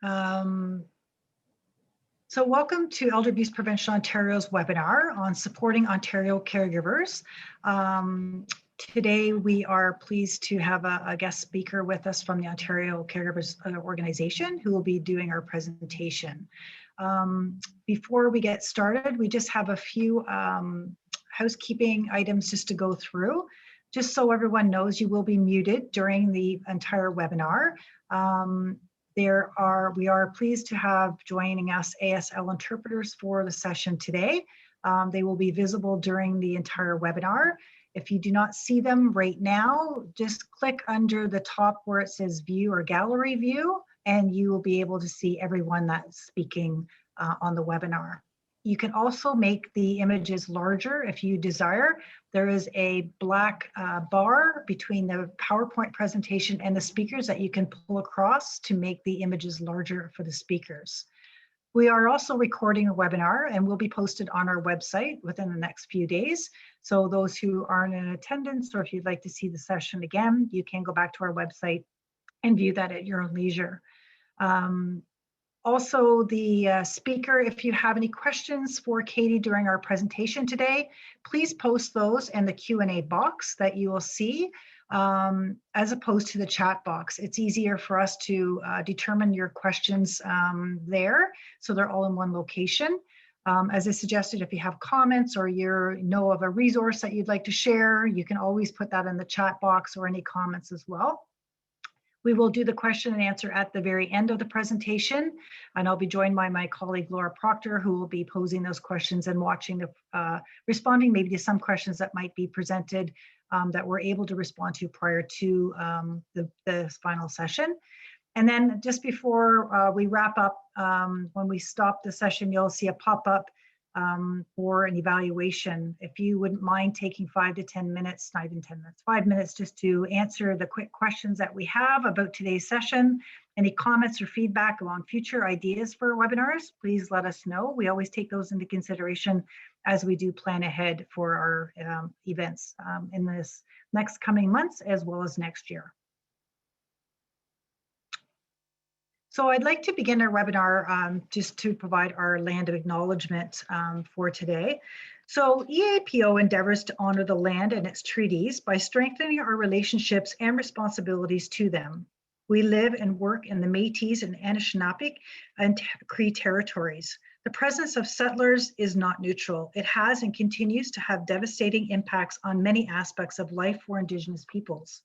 So welcome to Elder Abuse Prevention Ontario's webinar on supporting Ontario caregivers. Today we are pleased to have a guest speaker with us from the Ontario Caregivers organization who will be doing our presentation. Before we get started, we just have a few housekeeping items just to go through. Just so everyone knows, you will be muted during the entire webinar. We are pleased to have joining us ASL interpreters for the session today. They will be visible during the entire webinar. If you do not see them right now, just click under the top where it says view or gallery view, and you will be able to see everyone that's speaking on the webinar. You can also make the images larger if you desire. There is a black bar between the PowerPoint presentation and the speakers that you can pull across to make the images larger for the speakers. We are also recording a webinar and will be posted on our website within the next few days. So those who aren't in attendance, or if you'd like to see the session again, you can go back to our website and view that at your own leisure. Also, the speaker, if you have any questions for Katie during our presentation today, please post those in the Q&A box that you will see, as opposed to the chat box. It's easier for us to determine your questions there, so they're all in one location. As I suggested, if you have comments or you know of a resource that you'd like to share, you can always put that in the chat box or any comments as well. We will do the question and answer at the very end of the presentation, and I'll be joined by my colleague Laura Proctor, who will be posing those questions and responding maybe to some questions that might be presented that we're able to respond to prior to the final session. And then just before we wrap up, when we stop the session, you'll see a pop-up for an evaluation. If you wouldn't mind taking 5 to 10 minutes, not even 10 minutes, 5 minutes just to answer the quick questions that we have about today's session. Any comments or feedback along future ideas for webinars, please let us know. We always take those into consideration as we do plan ahead for our events in this next coming months as well as next year. So I'd like to begin our webinar just to provide our land of acknowledgement for today. So EAPO endeavors to honor the land and its treaties by strengthening our relationships and responsibilities to them. We live and work in the Métis and Anishinaabe and Cree territories. The presence of settlers is not neutral. It has and continues to have devastating impacts on many aspects of life for Indigenous peoples.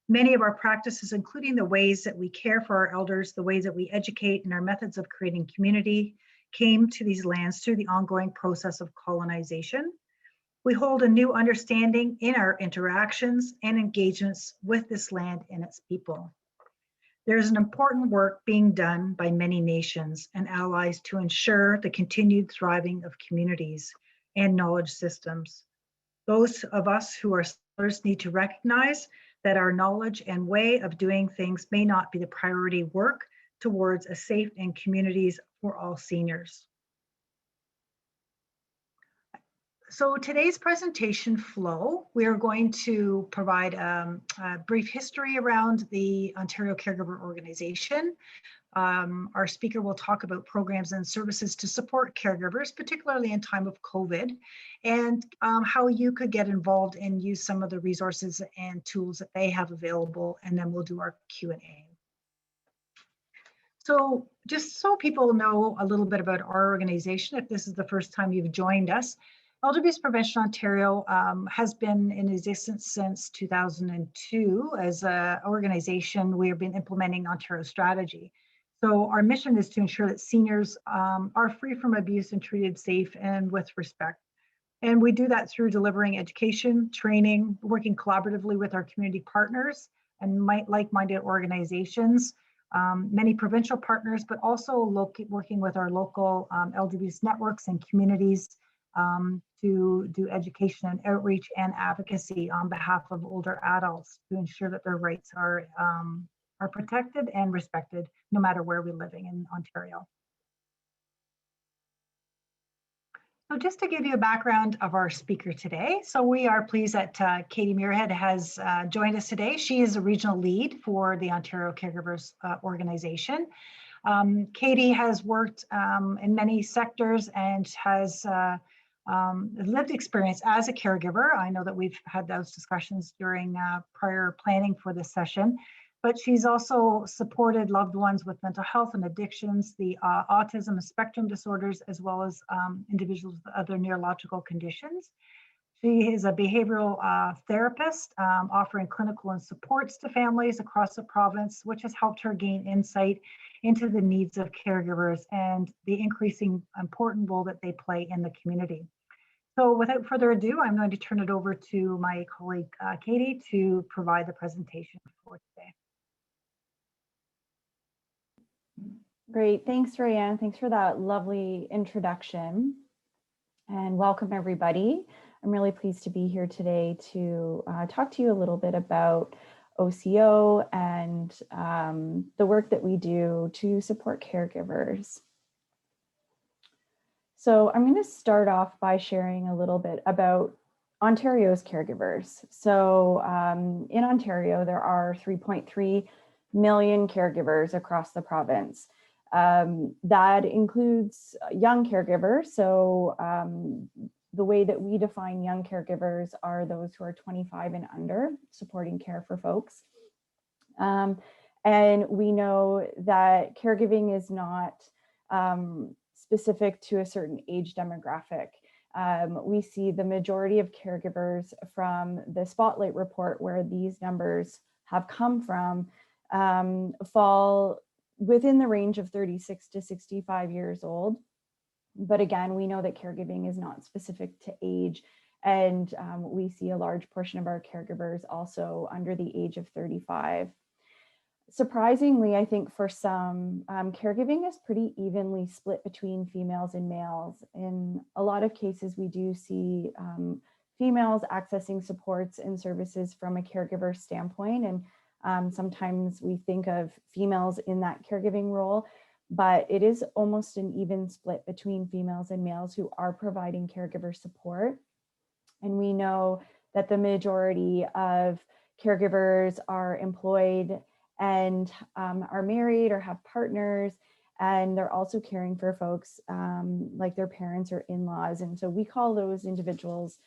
Many of our practices, including the ways that we care for our elders, the ways that we educate, and our methods of creating community, came to these lands through the ongoing process of colonization. We hold a new understanding in our interactions and engagements with this land and its people. There is an important work being done by many nations and allies to ensure the continued thriving of communities and knowledge systems. Those of us who are settlers need to recognize that our knowledge and way of doing things may not be the priority work towards a safe and communities for all seniors. So today's presentation flow, we are going to provide a brief history around the Ontario Caregiver Organization. Our speaker will talk about programs and services to support caregivers, particularly in time of COVID, and how you could get involved and use some of the resources and tools that they have available, and then we'll do our Q&A. So just so people know a little bit about our organization, if this is the first time you've joined us, Elder Abuse Prevention Ontario has been in existence since 2002. As an organization, we have been implementing Ontario strategy. So our mission is to ensure that seniors are free from abuse and treated safe and with respect. And we do that through delivering education, training, working collaboratively with our community partners and like-minded organizations, many provincial partners, but also working with our local elder abuse networks and communities to do education and outreach and advocacy on behalf of older adults to ensure that their rights are protected and respected no matter where we're living in Ontario. So just to give you a background of our speaker today, so we are pleased that Katie Muirhead has joined us today. She is a regional lead for the Ontario Caregivers organization. Katie has worked in many sectors and has lived experience as a caregiver. I know that we've had those discussions during prior planning for this session, but she's also supported loved ones with mental health and addictions, the autism and spectrum disorders, as well as individuals with other neurological conditions. She is a behavioral therapist, offering clinical and supports to families across the province, which has helped her gain insight into the needs of caregivers and the increasing important role that they play in the community. So without further ado, I'm going to turn it over to my colleague, Katie, to provide the presentation for today. Great, thanks, Rayanne. Thanks for that lovely introduction. And welcome, everybody. I'm really pleased to be here today to talk to you a little bit about OCO and the work that we do to support caregivers. So I'm going to start off by sharing a little bit about Ontario's caregivers. So in Ontario, there are 3.3 million caregivers across the province. That includes young caregivers. So the way that we define young caregivers are those who are 25 and under, supporting care for folks. And we know that caregiving is not specific to a certain age demographic. We see the majority of caregivers from the Spotlight report, where these numbers have come from, fall within the range of 36 to 65 years old. But again, we know that caregiving is not specific to age, and we see a large portion of our caregivers also under the age of 35. Surprisingly, I think for some, caregiving is pretty evenly split between females and males. In a lot of cases, we do see females accessing supports and services from a caregiver standpoint, and sometimes we think of females in that caregiving role, but it is almost an even split between females and males who are providing caregiver support. And we know that the majority of caregivers are employed and are married or have partners, and they're also caring for folks like their parents or in-laws. And so we call those individuals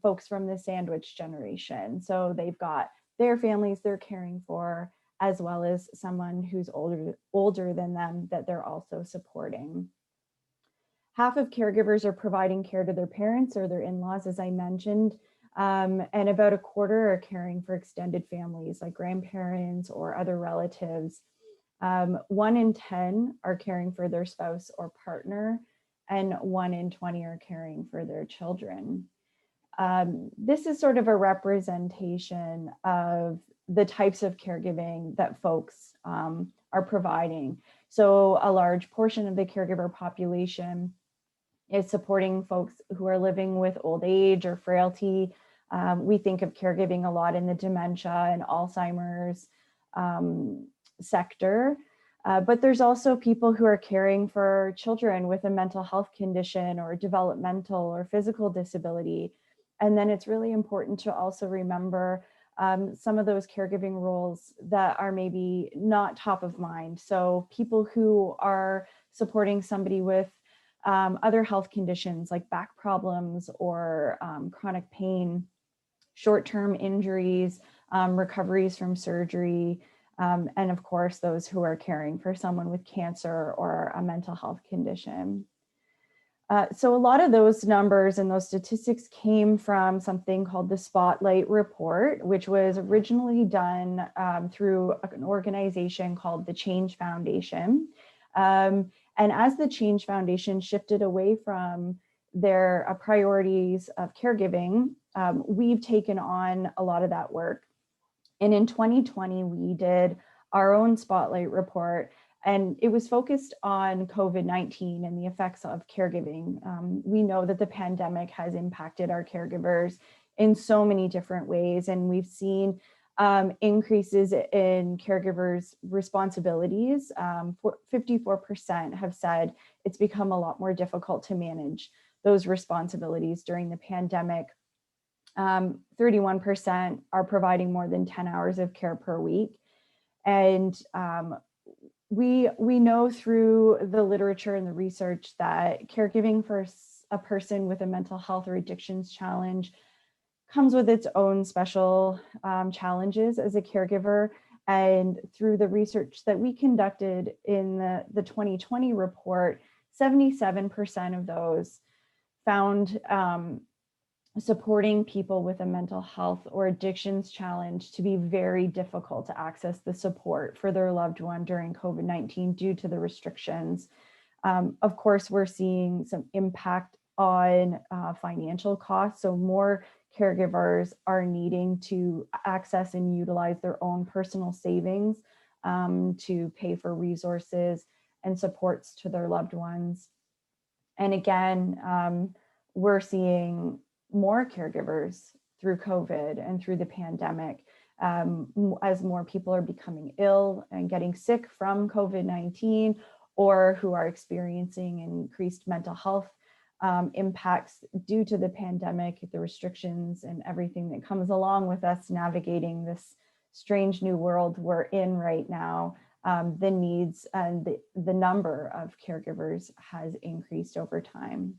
folks from the sandwich generation. So they've got their families they're caring for, as well as someone who's older than them that they're also supporting. Half of caregivers are providing care to their parents or their in-laws, as I mentioned, and about a quarter are caring for extended families like grandparents or other relatives. 1 in 10 are caring for their spouse or partner, and 1 in 20 are caring for their children. This is sort of a representation of the types of caregiving that folks are providing. So a large portion of the caregiver population is supporting folks who are living with old age or frailty. We think of caregiving a lot in the dementia and Alzheimer's sector, but there's also people who are caring for children with a mental health condition or developmental or physical disability. And then it's really important to also remember some of those caregiving roles that are maybe not top of mind. So people who are supporting somebody with other health conditions like back problems or chronic pain, short-term injuries, recoveries from surgery, and of course, those who are caring for someone with cancer or a mental health condition. So a lot of those numbers and those statistics came from something called the Spotlight report, which was originally done through an organization called the Change Foundation. And as the Change Foundation shifted away from their priorities of caregiving, we've taken on a lot of that work. And in 2020, we did our own Spotlight report, and it was focused on COVID-19 and the effects of caregiving. We know that the pandemic has impacted our caregivers in so many different ways, and we've seen increases in caregivers' responsibilities. 54% have said it's become a lot more difficult to manage those responsibilities during the pandemic. 31% are providing more than 10 hours of care per week. And we know through the literature and the research that caregiving for a person with a mental health or addictions challenge comes with its own special challenges as a caregiver. And through the research that we conducted in the 2020 report, 77% of those found supporting people with a mental health or addictions challenge to be very difficult to access the support for their loved one during COVID-19 due to the restrictions. Of course, we're seeing some impact on financial costs. So more caregivers are needing to access and utilize their own personal savings to pay for resources and supports to their loved ones. And again, we're seeing more caregivers through COVID and through the pandemic as more people are becoming ill and getting sick from COVID-19, or who are experiencing increased mental health impacts due to the pandemic, the restrictions and everything that comes along with us navigating this strange new world we're in right now. The needs and the number of caregivers has increased over time.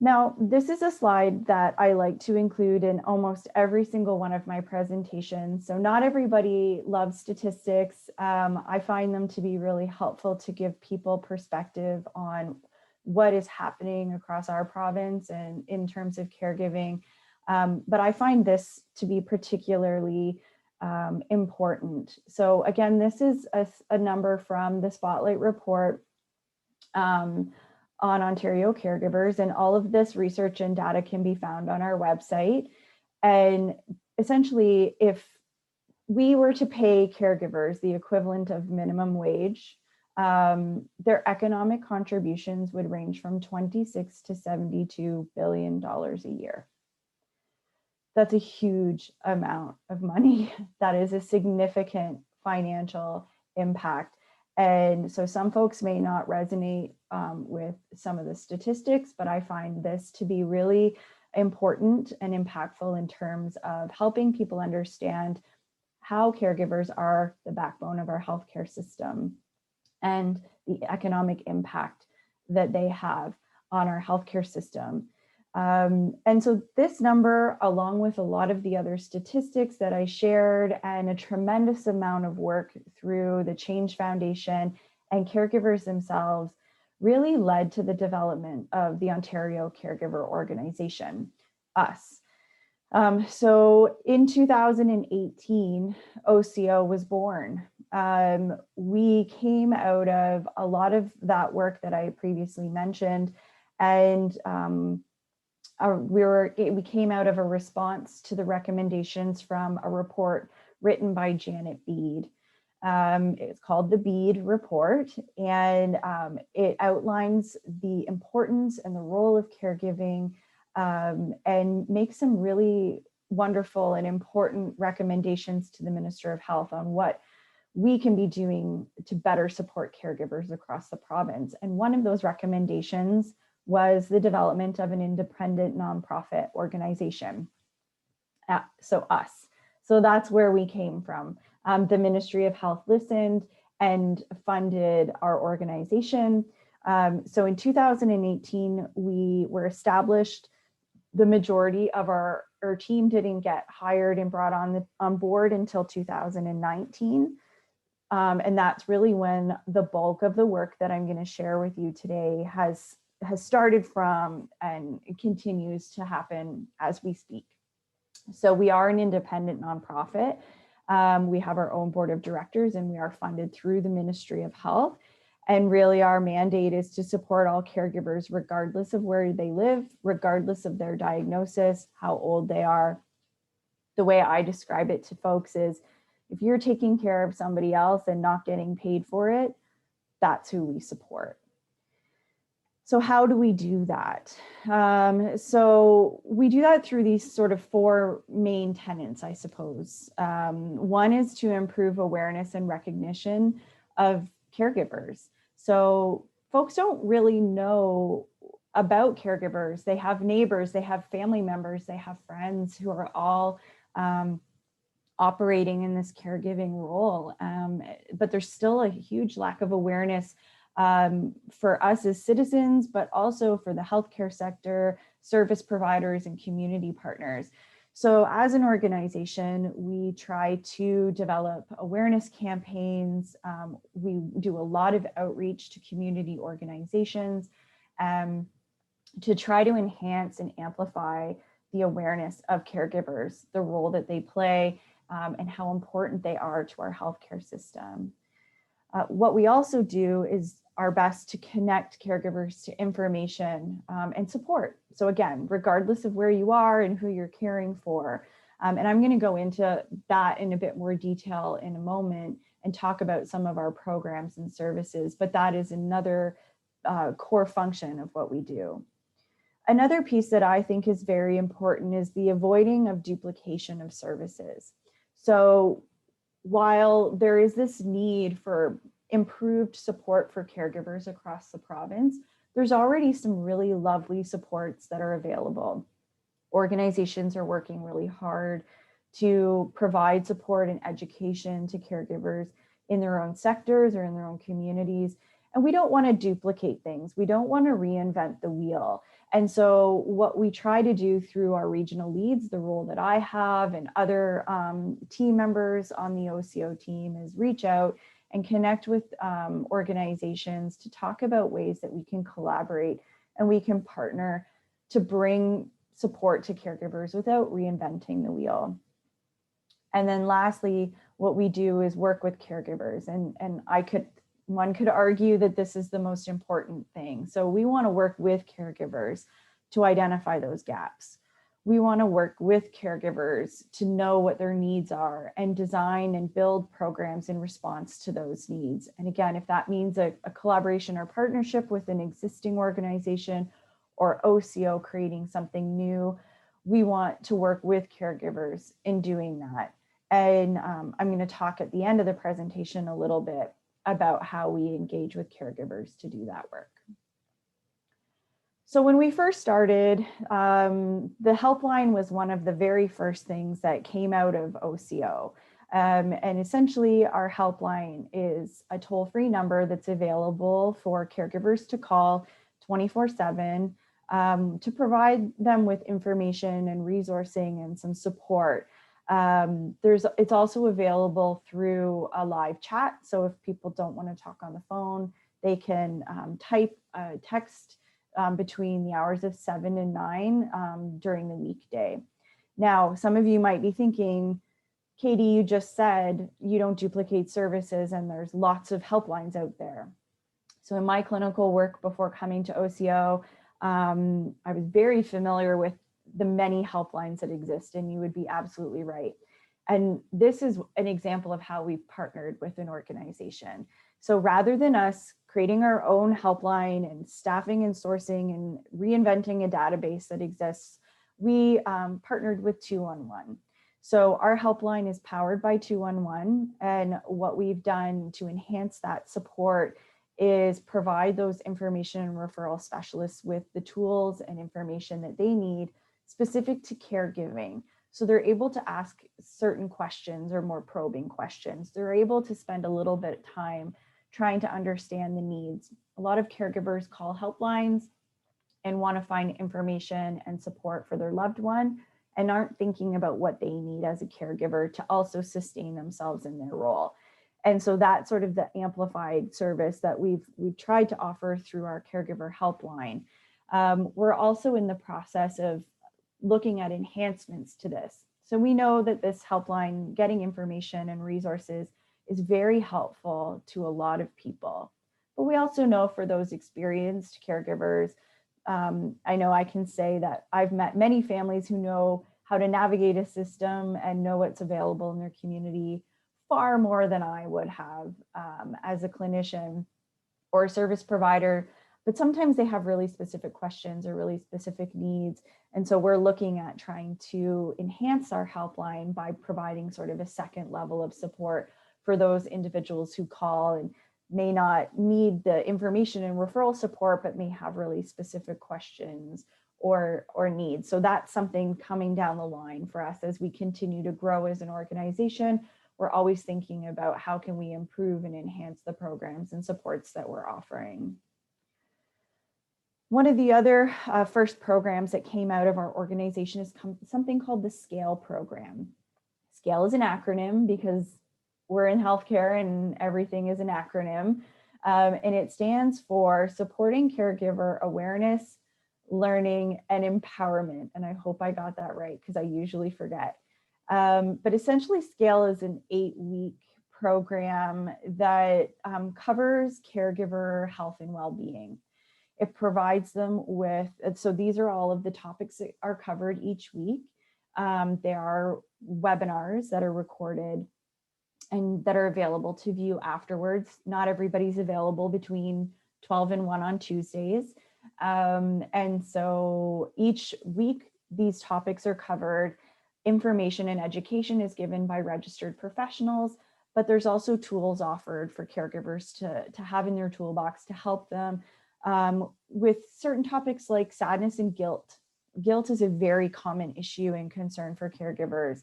Now, this is a slide that I like to include in almost every single one of my presentations. So not everybody loves statistics. I find them to be really helpful to give people perspective on what is happening across our province and in terms of caregiving. But I find this to be particularly important. So again, this is a number from the Spotlight report on Ontario caregivers, and all of this research and data can be found on our website. And essentially, if we were to pay caregivers the equivalent of minimum wage, their economic contributions would range from $26 to $72 billion a year. That's a huge amount of money. That is a significant financial impact. And so some folks may not resonate with some of the statistics, but I find this to be really important and impactful in terms of helping people understand how caregivers are the backbone of our healthcare system and the economic impact that they have on our healthcare system. And so this number, along with a lot of the other statistics that I shared and a tremendous amount of work through the Change Foundation and caregivers themselves, really led to the development of the Ontario Caregiver Organization, us. So in 2018, OCO was born. We came out of a lot of that work that I previously mentioned, and we came out of a response to the recommendations from a report written by Janet Bede. It's called the Bede Report, and it outlines the importance and the role of caregiving and makes some really wonderful and important recommendations to the Minister of Health on what we can be doing to better support caregivers across the province. And one of those recommendations was the development of an independent nonprofit organization. So us. So that's where we came from. The Ministry of Health listened and funded our organization. So in 2018, we were established. The majority of our team didn't get hired and brought on board until 2019. And that's really when the bulk of the work that I'm going to share with you today has started from and continues to happen as we speak. So we are an independent nonprofit. We have our own board of directors, and we are funded through the Ministry of Health. And really our mandate is to support all caregivers, regardless of where they live, regardless of their diagnosis, how old they are. The way I describe it to folks is, if you're taking care of somebody else and not getting paid for it, that's who we support. So how do we do that? So we do that through these sort of four main tenets, I suppose. One is to improve awareness and recognition of caregivers. So folks don't really know about caregivers. They have neighbors, they have family members, they have friends who are all operating in this caregiving role. But there's still a huge lack of awareness for us as citizens, but also for the healthcare sector, service providers, and community partners. So as an organization, we try to develop awareness campaigns. We do a lot of outreach to community organizations to try to enhance and amplify the awareness of caregivers, the role that they play, and how important they are to our healthcare system. What we also do is our best to connect caregivers to information and support. So again, regardless of where you are and who you're caring for. And I'm going to go into that in a bit more detail in a moment and talk about some of our programs and services, but that is another core function of what we do. Another piece that I think is very important is the avoiding of duplication of services. So while there is this need for improved support for caregivers across the province, there's already some really lovely supports that are available. Organizations are working really hard to provide support and education to caregivers in their own sectors or in their own communities. And we don't want to duplicate things. We don't want to reinvent the wheel. And so what we try to do through our regional leads, the role that I have and other team members on the OCO team, is reach out and connect with organizations to talk about ways that we can collaborate and we can partner to bring support to caregivers without reinventing the wheel. And then lastly, what we do is work with caregivers. And one could argue that this is the most important thing. So we want to work with caregivers to identify those gaps. We want to work with caregivers to know what their needs are and design and build programs in response to those needs. And again, if that means a collaboration or partnership with an existing organization or OCO creating something new, we want to work with caregivers in doing that. And I'm going to talk at the end of the presentation a little bit about how we engage with caregivers to do that work. So when we first started, the helpline was one of the very first things that came out of OCO. And essentially our helpline is a toll-free number that's available for caregivers to call 24/7 to provide them with information and resourcing and some support. It's also available through a live chat. So if people don't want to talk on the phone, they can type a text between the hours of 7 and 9 during the weekday. Now, some of you might be thinking, Katie, you just said you don't duplicate services and there's lots of helplines out there. So in my clinical work before coming to OCO, I was very familiar with the many helplines that exist, and you would be absolutely right. And this is an example of how we've partnered with an organization. So rather than us creating our own helpline and staffing and sourcing and reinventing a database that exists, we partnered with 211. So our helpline is powered by 211. And what we've done to enhance that support is provide those information and referral specialists with the tools and information that they need specific to caregiving. So they're able to ask certain questions or more probing questions. They're able to spend a little bit of time trying to understand the needs. A lot of caregivers call helplines and want to find information and support for their loved one and aren't thinking about what they need as a caregiver to also sustain themselves in their role. And so that's sort of the amplified service that we've tried to offer through our caregiver helpline. We're also in the process of looking at enhancements to this. So we know that this helpline, getting information and resources, is very helpful to a lot of people. But we also know for those experienced caregivers, I know I can say that I've met many families who know how to navigate a system and know what's available in their community far more than I would have as a clinician or a service provider. But sometimes they have really specific questions or really specific needs. And so we're looking at trying to enhance our helpline by providing sort of a second level of support for those individuals who call and may not need the information and referral support, but may have really specific questions or needs. So that's something coming down the line for us as we continue to grow as an organization. We're always thinking about how can we improve and enhance the programs and supports that we're offering. One of the other first programs that came out of our organization is something called the SCALE program. SCALE is an acronym because we're in healthcare and everything is an acronym. And it stands for Supporting Caregiver Awareness, Learning, and Empowerment. And I hope I got that right because I usually forget. But essentially, SCALE is an 8-week program that covers caregiver health and well-being. It provides them with, so these are all of the topics that are covered each week. There are webinars that are recorded and that are available to view afterwards. Not everybody's available between 12 and 1 on Tuesdays. And so each week, these topics are covered. Information and education is given by registered professionals, but there's also tools offered for caregivers to have in their toolbox to help them with certain topics like sadness and guilt. Guilt is a very common issue and concern for caregivers.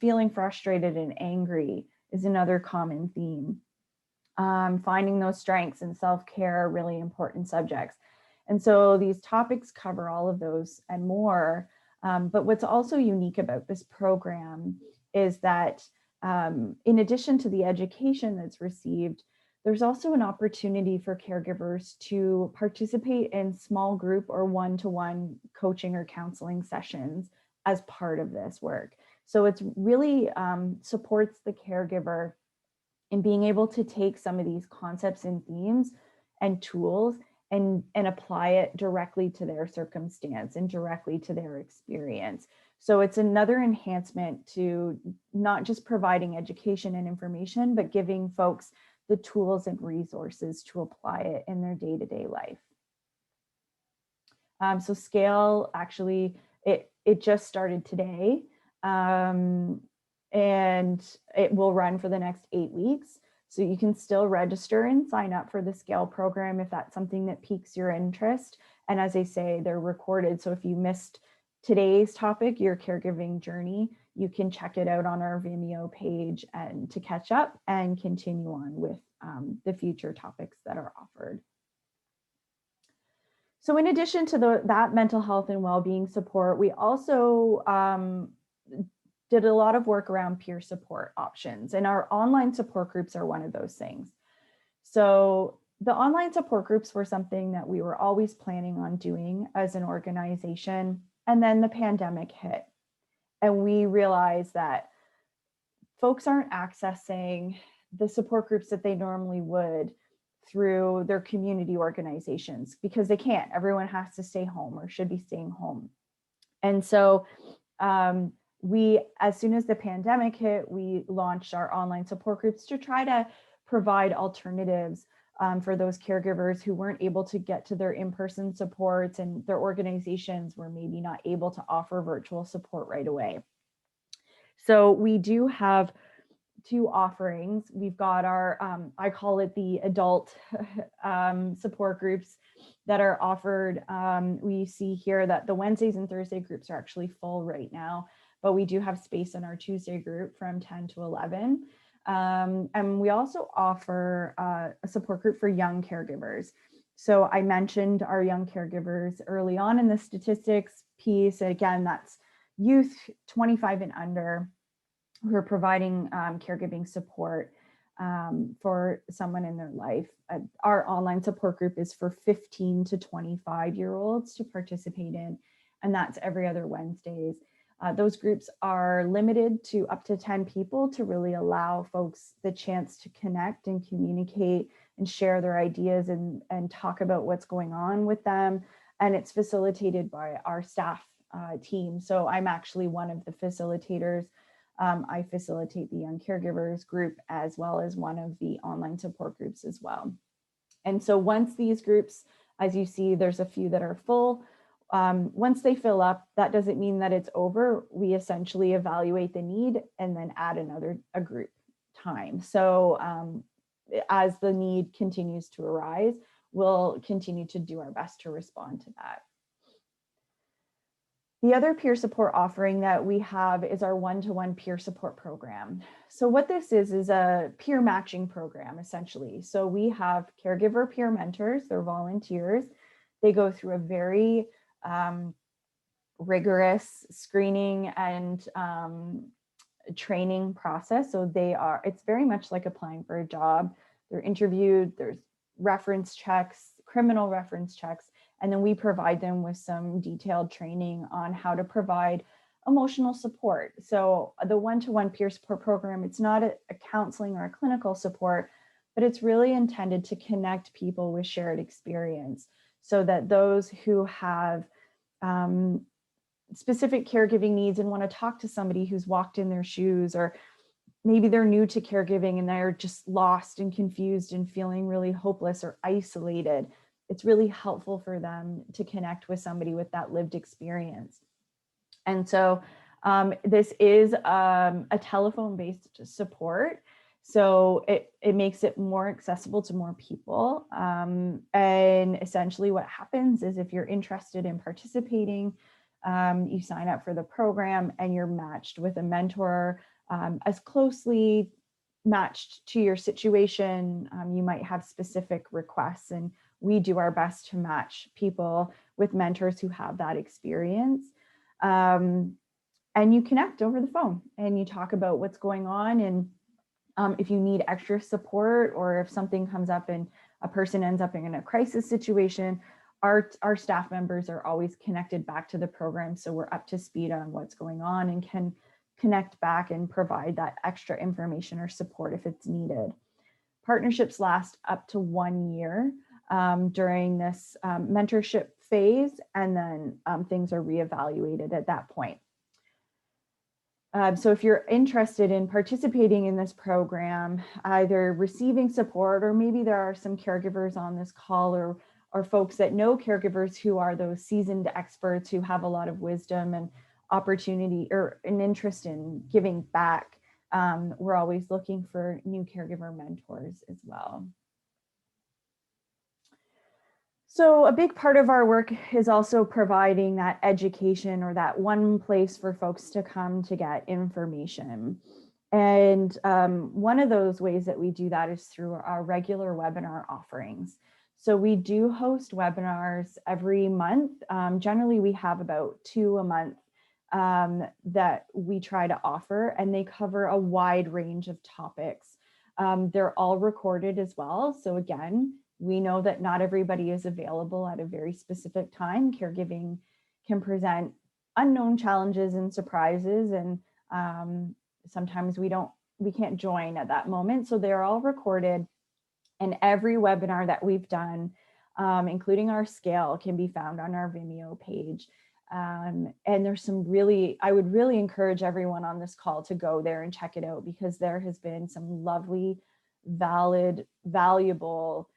Feeling frustrated and angry is another common theme. Finding those strengths and self-care are really important subjects. And so these topics cover all of those and more. But what's also unique about this program is that in addition to the education that's received, there's also an opportunity for caregivers to participate in small group or one-to-one coaching or counseling sessions as part of this work. So it's really supports the caregiver in being able to take some of these concepts and themes and tools and apply it directly to their circumstance and directly to their experience. So it's another enhancement to not just providing education and information, but giving folks the tools and resources to apply it in their day-to-day life. So SCALE, actually, it just started today, and it will run for the next 8 weeks. So you can still register and sign up for the SCALE program if that's something that piques your interest. And as I say, they're recorded. So if you missed today's topic, your caregiving journey, you can check it out on our Vimeo page and to catch up and continue on with the future topics that are offered. So in addition to that mental health and well-being support, we also did a lot of work around peer support options, and our online support groups are one of those things. So the online support groups were something that we were always planning on doing as an organization, and then the pandemic hit. And we realized that folks aren't accessing the support groups that they normally would through their community organizations because they can't. Everyone has to stay home or should be staying home. And so we, as soon as the pandemic hit, we launched our online support groups to try to provide alternatives for those caregivers who weren't able to get to their in-person supports, and their organizations were maybe not able to offer virtual support right away. So we do have 2 offerings. We've got our, I call it the adult support groups that are offered. We see here that the Wednesdays and Thursday groups are actually full right now, but we do have space in our Tuesday group from 10 to 11. And we also offer a support group for young caregivers. So I mentioned our young caregivers early on in the statistics piece. Again, that's youth 25 and under who are providing caregiving support for someone in their life. Our online support group is for 15 to 25-year-olds to participate in, and that's every other Wednesdays. Those groups are limited to up to 10 people to really allow folks the chance to connect and communicate and share their ideas and talk about what's going on with them. And it's facilitated by our staff team. So I'm actually one of the facilitators. I facilitate the Young Caregivers group as well as one of the online support groups as well. And so once these groups, as you see, there's a few that are full. Once they fill up, that doesn't mean that it's over. We essentially evaluate the need and then add a group time. So as the need continues to arise, we'll continue to do our best to respond to that. The other peer support offering that we have is our one-to-one peer support program. So what this is a peer matching program, essentially. So we have caregiver peer mentors, they're volunteers. They go through a very rigorous screening and training process. So it's very much like applying for a job. They're interviewed, there's reference checks, criminal reference checks, and then we provide them with some detailed training on how to provide emotional support. So the one-to-one peer support program, it's not a counseling or a clinical support, but it's really intended to connect people with shared experience so that those who have specific caregiving needs and want to talk to somebody who's walked in their shoes, or maybe they're new to caregiving and they're just lost and confused and feeling really hopeless or isolated, it's really helpful for them to connect with somebody with that lived experience. And so this is a telephone-based support. So it makes it more accessible to more people. And essentially what happens is if you're interested in participating, you sign up for the program and you're matched with a mentor as closely matched to your situation. You might have specific requests, and we do our best to match people with mentors who have that experience. And you connect over the phone and you talk about what's going on, and if you need extra support, or if something comes up and a person ends up in a crisis situation, our staff members are always connected back to the program. So we're up to speed on what's going on and can connect back and provide that extra information or support if it's needed. Partnerships last up to 1 year during this mentorship phase, and then things are reevaluated at that point. So if you're interested in participating in this program, either receiving support, or maybe there are some caregivers on this call or folks that know caregivers who are those seasoned experts who have a lot of wisdom and opportunity or an interest in giving back, we're always looking for new caregiver mentors as well. So a big part of our work is also providing that education, or that one place for folks to come to get information. And one of those ways that we do that is through our regular webinar offerings. So we do host webinars every month. Generally, we have about 2 a month that we try to offer, and they cover a wide range of topics. They're all recorded as well. So again, we know that not everybody is available at a very specific time. Caregiving can present unknown challenges and surprises, and sometimes we can't join at that moment. So they're all recorded, and every webinar that we've done, including our scale, can be found on our Vimeo page. And there's some I would really encourage everyone on this call to go there and check it out, because there has been some lovely, valuable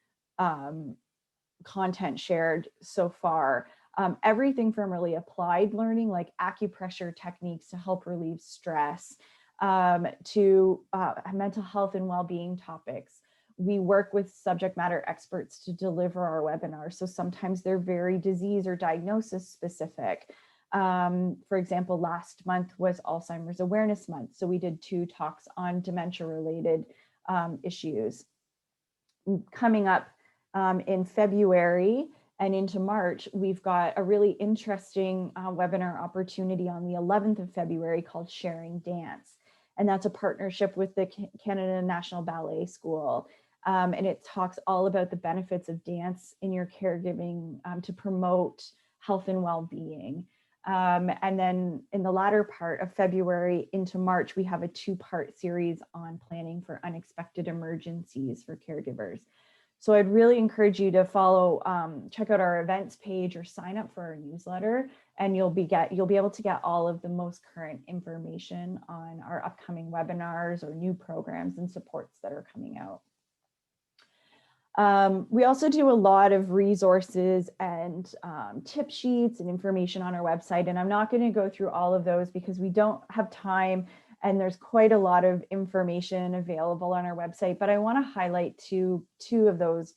content shared so far. Everything from really applied learning, like acupressure techniques to help relieve stress, to mental health and well-being topics. We work with subject matter experts to deliver our webinars. So sometimes they're very disease or diagnosis specific. For example, last month was Alzheimer's Awareness Month. So we did 2 talks on dementia-related issues. Coming up in February and into March, we've got a really interesting webinar opportunity on the 11th of February called Sharing Dance. And that's a partnership with the Canada National Ballet School. And it talks all about the benefits of dance in your caregiving to promote health and well-being. And then in the latter part of February into March, we have a 2-part series on planning for unexpected emergencies for caregivers. So I'd really encourage you to follow, check out our events page or sign up for our newsletter, and you'll be able to get all of the most current information on our upcoming webinars or new programs and supports that are coming out. We also do a lot of resources and tip sheets and information on our website, and I'm not going to go through all of those because we don't have time, and there's quite a lot of information available on our website, but I want to highlight two of those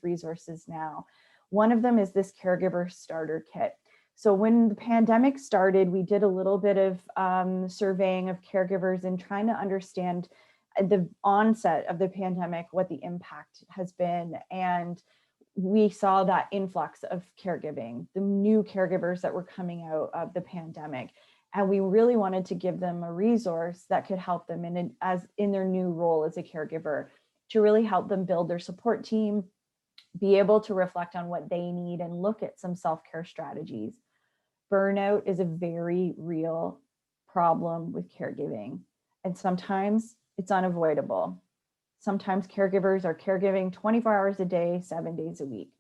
resources now. One of them is this Caregiver Starter Kit. So when the pandemic started, we did a little bit of surveying of caregivers and trying to understand the onset of the pandemic, what the impact has been. And we saw that influx of caregiving, the new caregivers that were coming out of the pandemic. And we really wanted to give them a resource that could help them in their new role as a caregiver, to really help them build their support team, be able to reflect on what they need and look at some self-care strategies. Burnout is a very real problem with caregiving, and sometimes it's unavoidable. Sometimes caregivers are caregiving 24 hours a day, 7 days a week.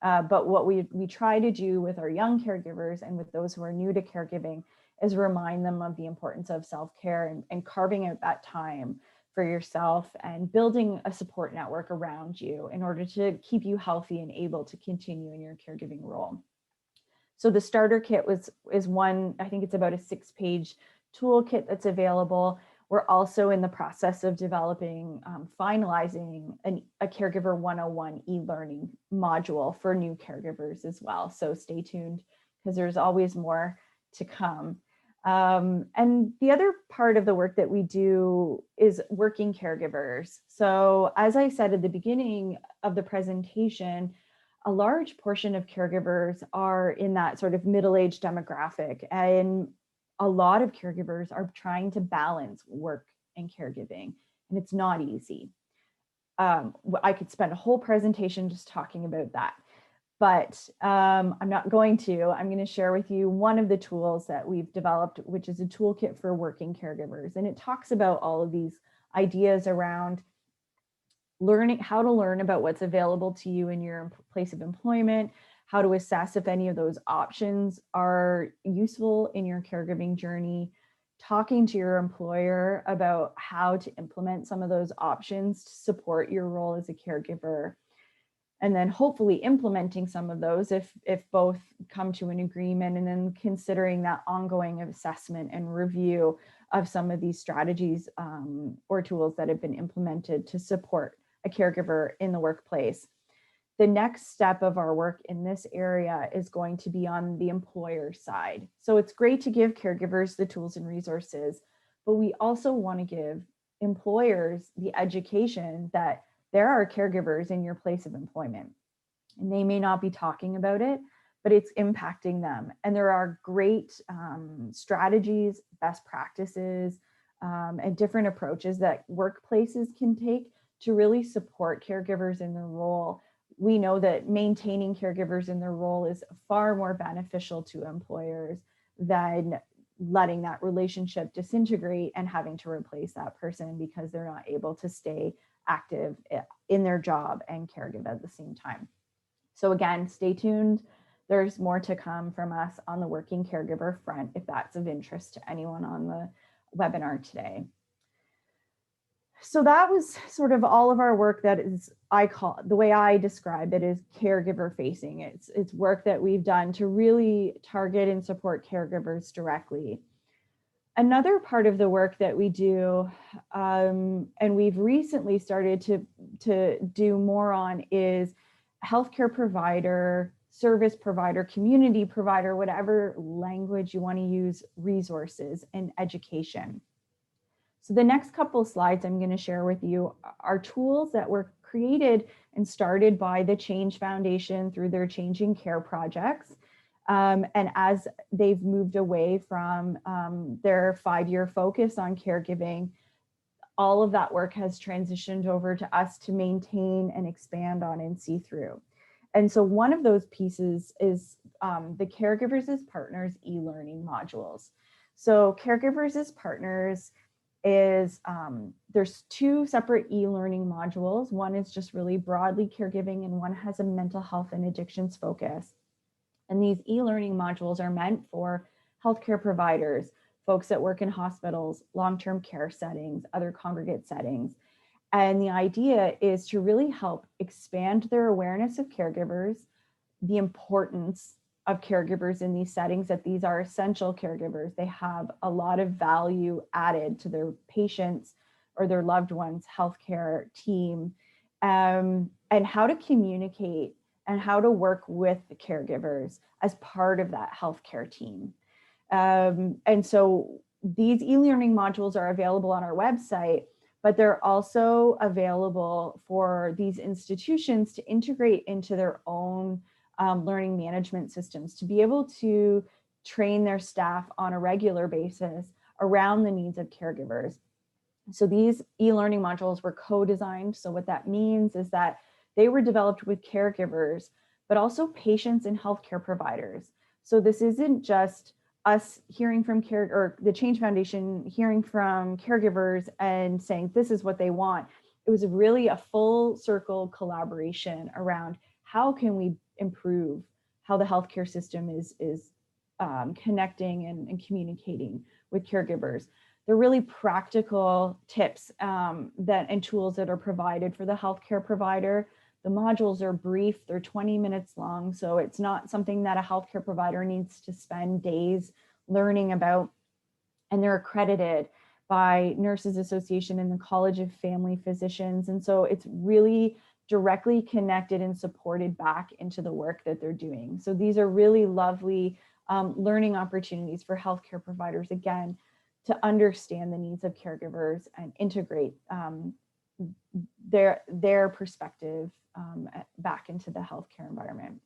But what we try to do with our young caregivers and with those who are new to caregiving is remind them of the importance of self-care and carving out that time for yourself and building a support network around you in order to keep you healthy and able to continue in your caregiving role. So the starter kit is one, I think it's about a 6-page toolkit that's available. We're also in the process of developing, finalizing a Caregiver 101 e-learning module for new caregivers as well. So stay tuned, because there's always more to come. And the other part of the work that we do is working caregivers. So as I said at the beginning of the presentation, a large portion of caregivers are in that sort of middle-aged demographic, and a lot of caregivers are trying to balance work and caregiving, and it's not easy. I could spend a whole presentation just talking about that, but I'm not going to. I'm going to share with you one of the tools that we've developed, which is a toolkit for working caregivers. And it talks about all of these ideas around learning how to learn about what's available to you in your place of employment, how to assess if any of those options are useful in your caregiving journey, talking to your employer about how to implement some of those options to support your role as a caregiver, and then hopefully implementing some of those if both come to an agreement, and then considering that ongoing assessment and review of some of these strategies or tools that have been implemented to support a caregiver in the workplace. The next step of our work in this area is going to be on the employer side. So it's great to give caregivers the tools and resources, but we also want to give employers the education that there are caregivers in your place of employment, and they may not be talking about it, but it's impacting them. And there are great strategies, best practices, and different approaches that workplaces can take to really support caregivers in their role. We know that maintaining caregivers in their role is far more beneficial to employers than letting that relationship disintegrate and having to replace that person because they're not able to stay active in their job and caregive at the same time. So again, stay tuned. There's more to come from us on the working caregiver front, if that's of interest to anyone on the webinar today. So that was sort of all of our work that is, the way I describe it is caregiver facing. It's work that we've done to really target and support caregivers directly. Another part of the work that we do, and we've recently started to do more on, is healthcare provider, service provider, community provider, whatever language you want to use, resources and education. So the next couple of slides I'm going to share with you are tools that were created and started by the Change Foundation through their Changing Care projects. And as they've moved away from their 5-year focus on caregiving, all of that work has transitioned over to us to maintain and expand on and see through. And so one of those pieces is the Caregivers as Partners e-learning modules. So Caregivers as Partners is, there's 2 separate e-learning modules. One is just really broadly caregiving, and one has a mental health and addictions focus. And these e-learning modules are meant for healthcare providers, folks that work in hospitals, long-term care settings, other congregate settings. And the idea is to really help expand their awareness of caregivers, the importance of caregivers in these settings, that these are essential caregivers. They have a lot of value added to their patients or their loved ones' healthcare team, and how to communicate and how to work with the caregivers as part of that healthcare team. And so these e-learning modules are available on our website, but they're also available for these institutions to integrate into their own learning management systems, to be able to train their staff on a regular basis around the needs of caregivers. So these e-learning modules were co-designed. So what that means is that they were developed with caregivers, but also patients and healthcare providers. So this isn't just us hearing from or the Change Foundation hearing from caregivers and saying this is what they want. It was really a full circle collaboration around how can we improve how the healthcare system is connecting and communicating with caregivers. They're really practical tips and tools that are provided for the healthcare provider. The modules are brief, they're 20 minutes long, so it's not something that a healthcare provider needs to spend days learning about. And they're accredited by Nurses Association and the College of Family Physicians. And so it's really directly connected and supported back into the work that they're doing. So these are really lovely learning opportunities for healthcare providers, again, to understand the needs of caregivers and integrate their perspective back into the healthcare environment.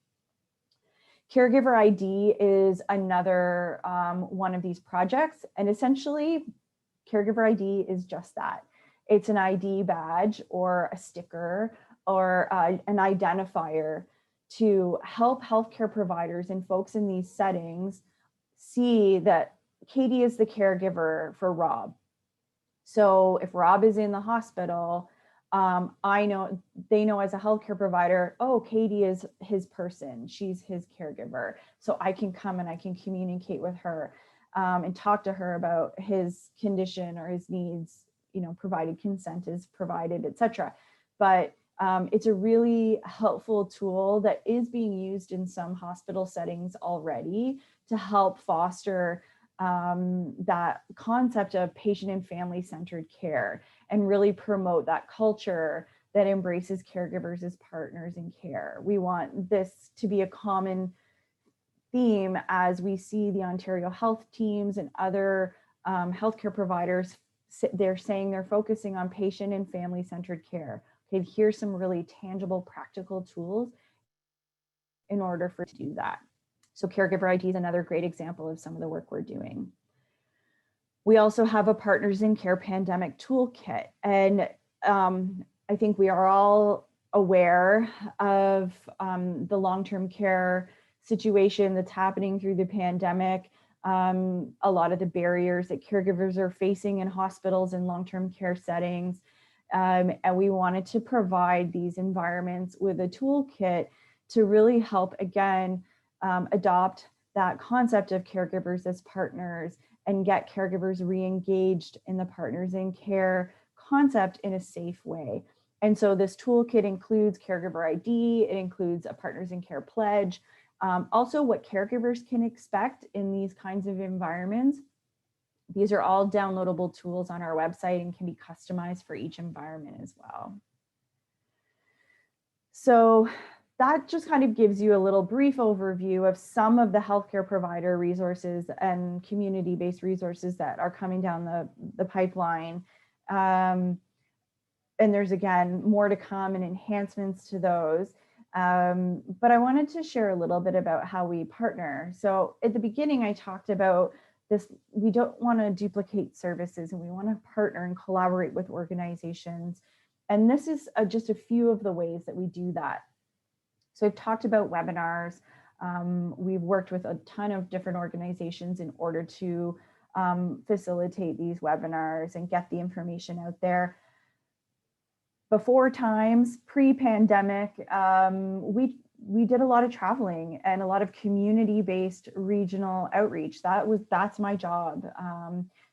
Caregiver ID is another one of these projects, and essentially Caregiver ID is just that. It's an ID badge or a sticker or an identifier to help healthcare providers and folks in these settings see that Katie is the caregiver for Rob. So if Rob is in the hospital, they know as a healthcare provider, oh, Katie is his person, she's his caregiver. So I can come and I can communicate with her and talk to her about his condition or his needs, provided consent is provided, etc. But it's a really helpful tool that is being used in some hospital settings already to help foster that concept of patient and family-centered care and really promote that culture that embraces caregivers as partners in care. We want this to be a common theme as we see the Ontario health teams and other healthcare providers. They're saying they're focusing on patient and family-centered care. Okay, here's some really tangible, practical tools in order to do that. So Caregiver ID is another great example of some of the work we're doing. We also have a Partners in Care Pandemic Toolkit. And I think we are all aware of the long-term care situation that's happening through the pandemic. A lot of the barriers that caregivers are facing in hospitals and long-term care settings. And we wanted to provide these environments with a toolkit to really help, again, adopt that concept of caregivers as partners and get caregivers re-engaged in the Partners in Care concept in a safe way. And so this toolkit includes Caregiver ID, it includes a Partners in Care pledge, also what caregivers can expect in these kinds of environments. These are all downloadable tools on our website and can be customized for each environment as well. So that just kind of gives you a little brief overview of some of the healthcare provider resources and community-based resources that are coming down the pipeline. And there's, again, more to come and enhancements to those. But I wanted to share a little bit about how we partner. So at the beginning, I talked about this, we don't want to duplicate services and we want to partner and collaborate with organizations. And this is just a few of the ways that we do that. So I've talked about webinars. We've worked with a ton of different organizations in order to facilitate these webinars and get the information out there. Before times, pre-pandemic, we did a lot of traveling and a lot of community-based regional outreach. That's my job.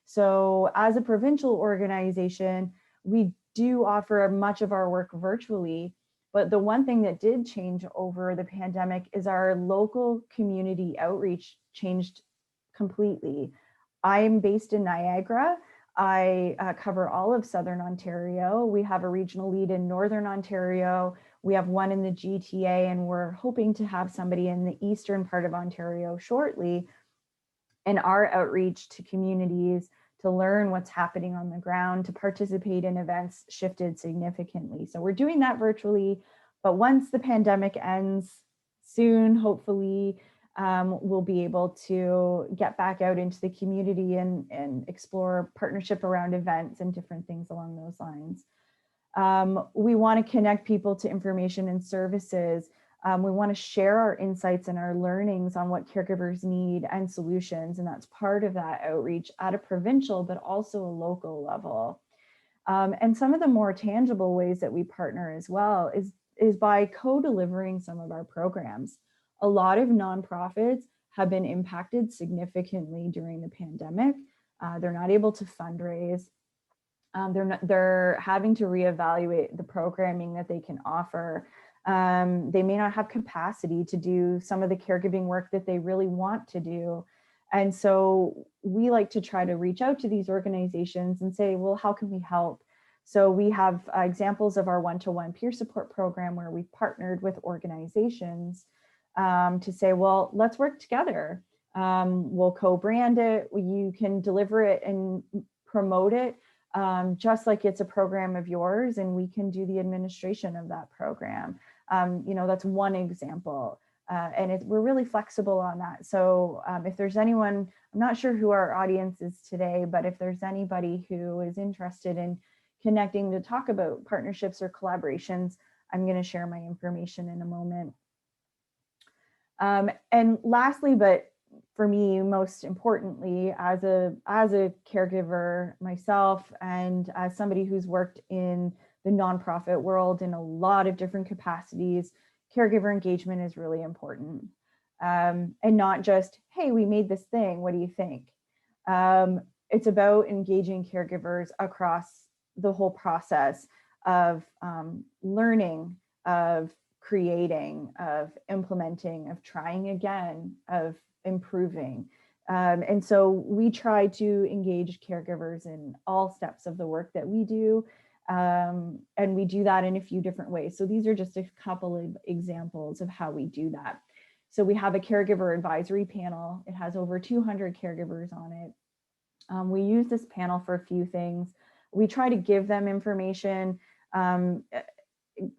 So as a provincial organization, we do offer much of our work virtually. But the one thing that did change over the pandemic is our local community outreach changed completely. I'm based in Niagara. I cover all of Southern Ontario. We have a regional lead in Northern Ontario. We have one in the GTA, and we're hoping to have somebody in the eastern part of Ontario shortly. And our outreach to communities to learn what's happening on the ground, to participate in events shifted significantly. So we're doing that virtually, but once the pandemic ends soon, hopefully, we'll be able to get back out into the community and explore partnership around events and different things along those lines. We want to connect people to information and services. We want to share our insights and our learnings on what caregivers need and solutions. And that's part of that outreach at a provincial, but also a local level. And some of the more tangible ways that we partner as well is by co-delivering some of our programs. A lot of nonprofits have been impacted significantly during the pandemic. They're not able to fundraise. They're having to reevaluate the programming that they can offer. They may not have capacity to do some of the caregiving work that they really want to do. And so we like to try to reach out to these organizations and say, well, how can we help? So we have examples of our one-to-one peer support program where we've partnered with organizations to say, well, let's work together. We'll co-brand it. You can deliver it and promote it just like it's a program of yours, and we can do the administration of that program. That's one example. And we're really flexible on that. So if there's anyone, I'm not sure who our audience is today, but if there's anybody who is interested in connecting to talk about partnerships or collaborations, I'm going to share my information in a moment. And lastly, but for me, most importantly, as a caregiver myself, and as somebody who's worked in the nonprofit world in a lot of different capacities, caregiver engagement is really important. And not just, hey, we made this thing, what do you think? It's about engaging caregivers across the whole process of learning, of creating, of implementing, of trying again, of improving. And so we try to engage caregivers in all steps of the work that we do. And we do that in a few different ways. So these are just a couple of examples of how we do that. So we have a caregiver advisory panel. It has over 200 caregivers on it. We use this panel for a few things. We try to give them information,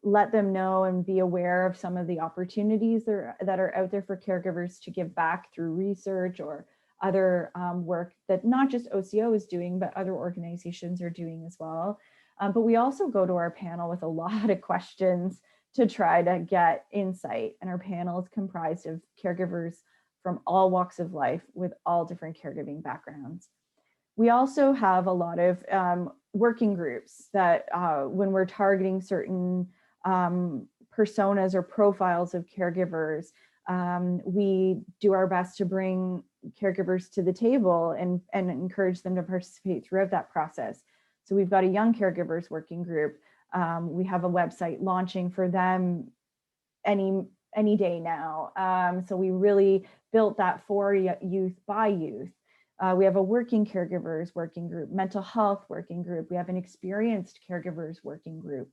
let them know and be aware of some of the opportunities that are out there for caregivers to give back through research or other work that not just OCO is doing, but other organizations are doing as well. But we also go to our panel with a lot of questions to try to get insight. And our panel is comprised of caregivers from all walks of life with all different caregiving backgrounds. We also have a lot of working groups that when we're targeting certain personas or profiles of caregivers, we do our best to bring caregivers to the table and encourage them to participate throughout that process. So we've got a young caregivers working group. We have a website launching for them any day now. So we really built that for youth by youth. We have a working caregivers working group, mental health working group. We have an experienced caregivers working group.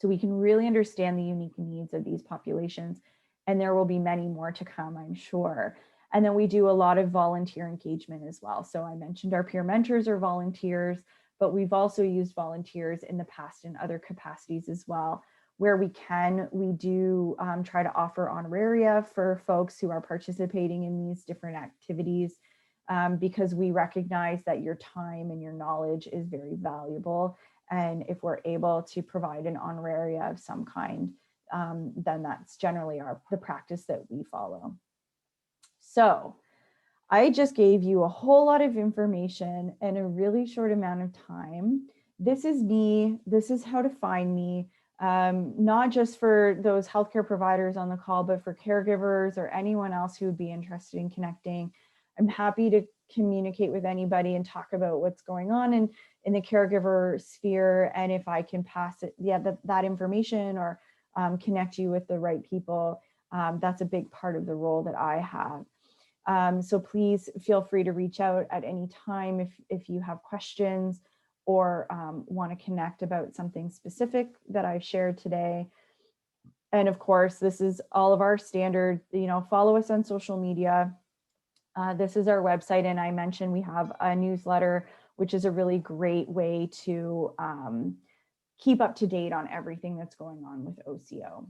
So we can really understand the unique needs of these populations. And there will be many more to come, I'm sure. And then we do a lot of volunteer engagement as well. So I mentioned our peer mentors are volunteers, but we've also used volunteers in the past in other capacities as well. Where we can, we do try to offer honoraria for folks who are participating in these different activities. Because we recognize that your time and your knowledge is very valuable. And if we're able to provide an honoraria of some kind, then that's generally the practice that we follow. So I just gave you a whole lot of information in a really short amount of time. This is me, this is how to find me, not just for those healthcare providers on the call, but for caregivers or anyone else who would be interested in connecting. I'm happy to communicate with anybody and talk about what's going on in the caregiver sphere. And if I can pass it, that information or connect you with the right people, that's a big part of the role that I have. So please feel free to reach out at any time if you have questions or want to connect about something specific that I've shared today. And of course, this is all of our standard, follow us on social media. This is our website. And I mentioned we have a newsletter, which is a really great way to keep up to date on everything that's going on with OCO.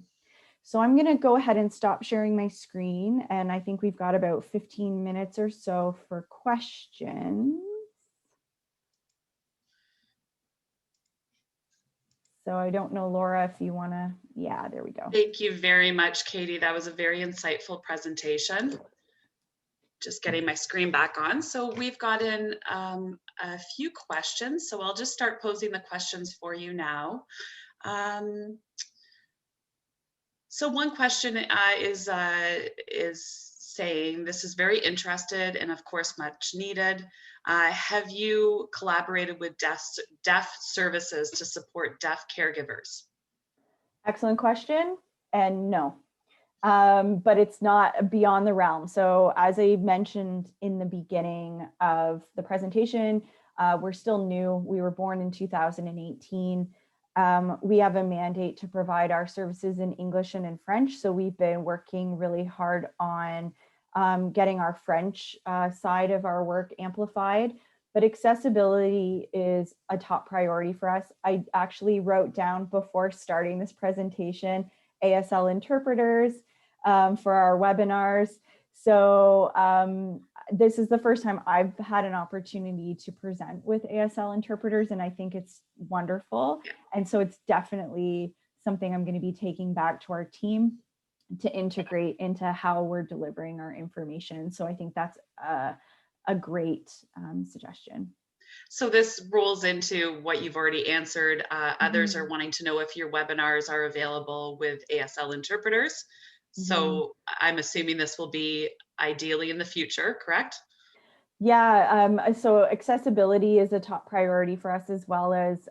So I'm going to go ahead and stop sharing my screen. And I think we've got about 15 minutes or so for questions. So I don't know, Laura, if you want to, yeah, there we go. Thank you very much, Katie. That was a very insightful presentation. Just getting my screen back on. So we've gotten a few questions. So I'll just start posing the questions for you now. So one question is saying, this is very interested and of course much needed. Have you collaborated with deaf services to support deaf caregivers? Excellent question. And no, but it's not beyond the realm. So as I mentioned in the beginning of the presentation, we're still new. We were born in 2018. We have a mandate to provide our services in English and in French. So we've been working really hard on getting our French side of our work amplified. But accessibility is a top priority for us. I actually wrote down before starting this presentation, ASL interpreters for our webinars. So this is the first time I've had an opportunity to present with ASL interpreters, and I think it's wonderful. And so it's definitely something I'm going to be taking back to our team to integrate into how we're delivering our information. So I think that's a great suggestion. So this rolls into what you've already answered. Others are wanting to know if your webinars are available with ASL interpreters. So I'm assuming this will be ideally in the future, correct? Yeah, so accessibility is a top priority for us, as well as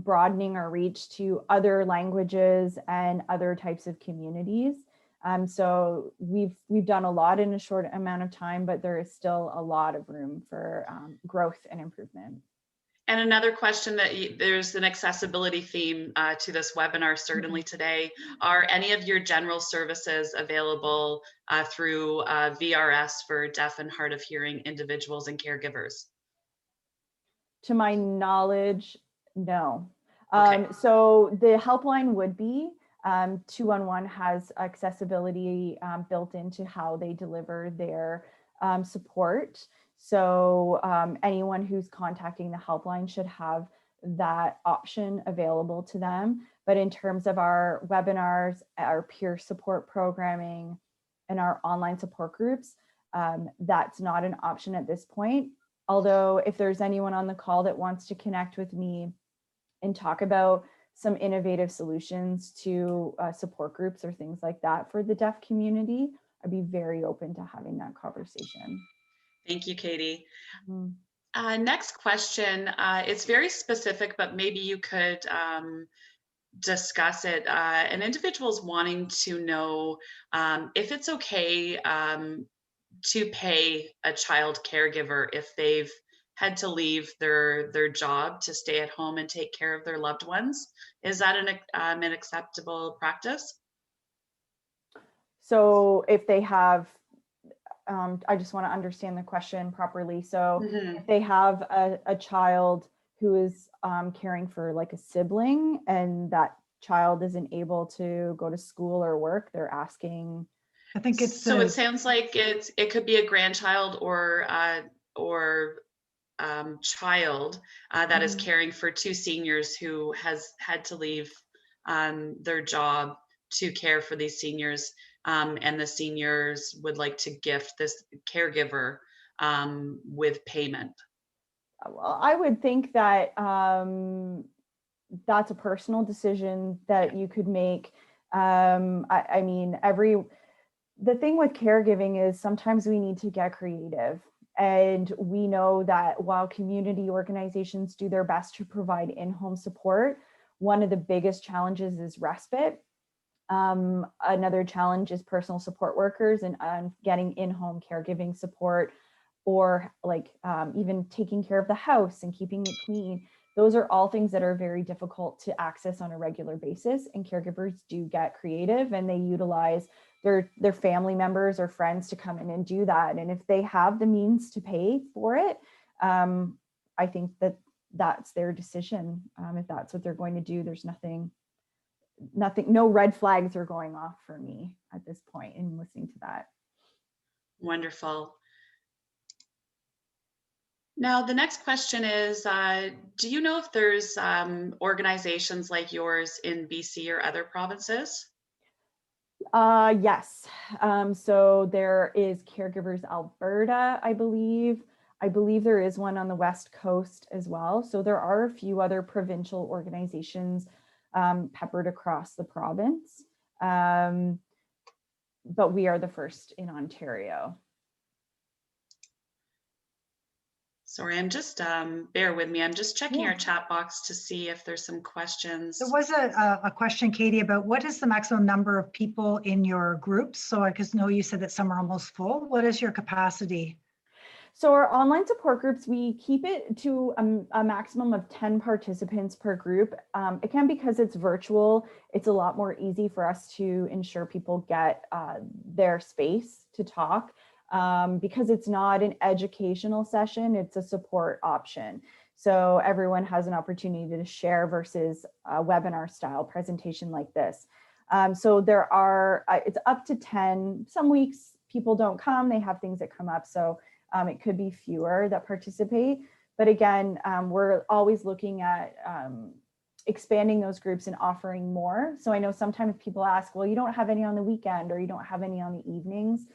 broadening our reach to other languages and other types of communities. So we've done a lot in a short amount of time, but there is still a lot of room for growth and improvement. And another question that there's an accessibility theme to this webinar, certainly today. Are any of your general services available through VRS for deaf and hard of hearing individuals and caregivers? To my knowledge, no. Okay. So the helpline would be, 211 has accessibility built into how they deliver their support. So anyone who's contacting the helpline should have that option available to them. But in terms of our webinars, our peer support programming, and our online support groups, that's not an option at this point. Although if there's anyone on the call that wants to connect with me and talk about some innovative solutions to support groups or things like that for the deaf community, I'd be very open to having that conversation. Thank you, Katie. Next question, it's very specific, but maybe you could discuss it. An individual's wanting to know if it's okay to pay a child caregiver if they've had to leave their job to stay at home and take care of their loved ones. Is that an acceptable practice? So if they have, I just want to understand the question properly. So if they have a child who is caring for like a sibling and that child isn't able to go to school or work, they're asking. I think it's so it sounds like it could be a grandchild or child that is caring for two seniors who has had to leave their job to care for these seniors, and the seniors would like to gift this caregiver with payment. Well, I would think that that's a personal decision that you could make. I mean, the thing with caregiving is sometimes we need to get creative. And we know that while community organizations do their best to provide in-home support, one of the biggest challenges is respite. Another challenge is personal support workers and getting in-home caregiving support, or like even taking care of the house and keeping it clean. those are all things that are very difficult to access on a regular basis, and caregivers do get creative and they utilize their family members or friends to come in and do that. And if they have the means to pay for it, I think that that's their decision. If that's what they're going to do, there's nothing, no red flags are going off for me at this point in listening to that. Wonderful. Now, the next question is, do you know if there's organizations like yours in BC or other provinces? Yes. So there is Caregivers Alberta, I believe. I believe there is one on the West Coast as well. So there are a few other provincial organizations peppered across the province. But we are the first in Ontario. Sorry, I'm just, bear with me. I'm just checking our chat box to see if there's some questions. There was a question, Katie, about what is the maximum number of people in your groups? So I just know you said that some are almost full. What is your capacity? So our online support groups, we keep it to a maximum of 10 participants per group. Again, because it's virtual, it's a lot more easy for us to ensure people get their space to talk. Because it's not an educational session, it's a support option. So everyone has an opportunity to share versus a webinar style presentation like this. So there are, it's up to 10. Some weeks people don't come, they have things that come up. So it could be fewer that participate. But again, we're always looking at expanding those groups and offering more. So I know sometimes people ask, well, you don't have any on the weekend or you don't have any on the evenings.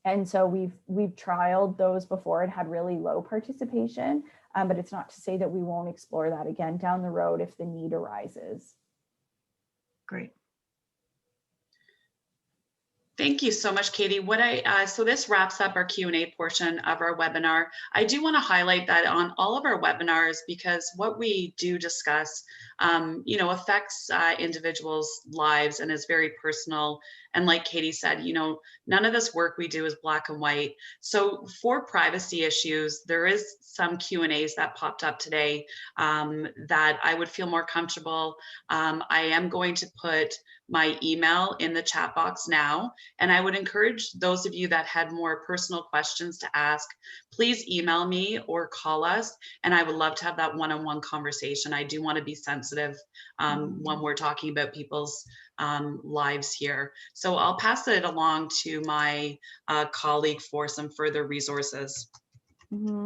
And so we've trialed those before and had really low participation, but it's not to say that we won't explore that again down the road if the need arises. Great. Thank you so much, Katie. So this wraps up our Q&A portion of our webinar. I do want to highlight that on all of our webinars, because what we do discuss, affects individuals' lives and is very personal. And like Katie said, none of this work we do is black and white. So for privacy issues, there is some Q&As that popped up today that I would feel more comfortable. I am going to put my email in the chat box now. And I would encourage those of you that had more personal questions to ask, please email me or call us. And I would love to have that one-on-one conversation. I do want to be sensitive when we're talking about people's lives here. So I'll pass it along to my colleague for some further resources.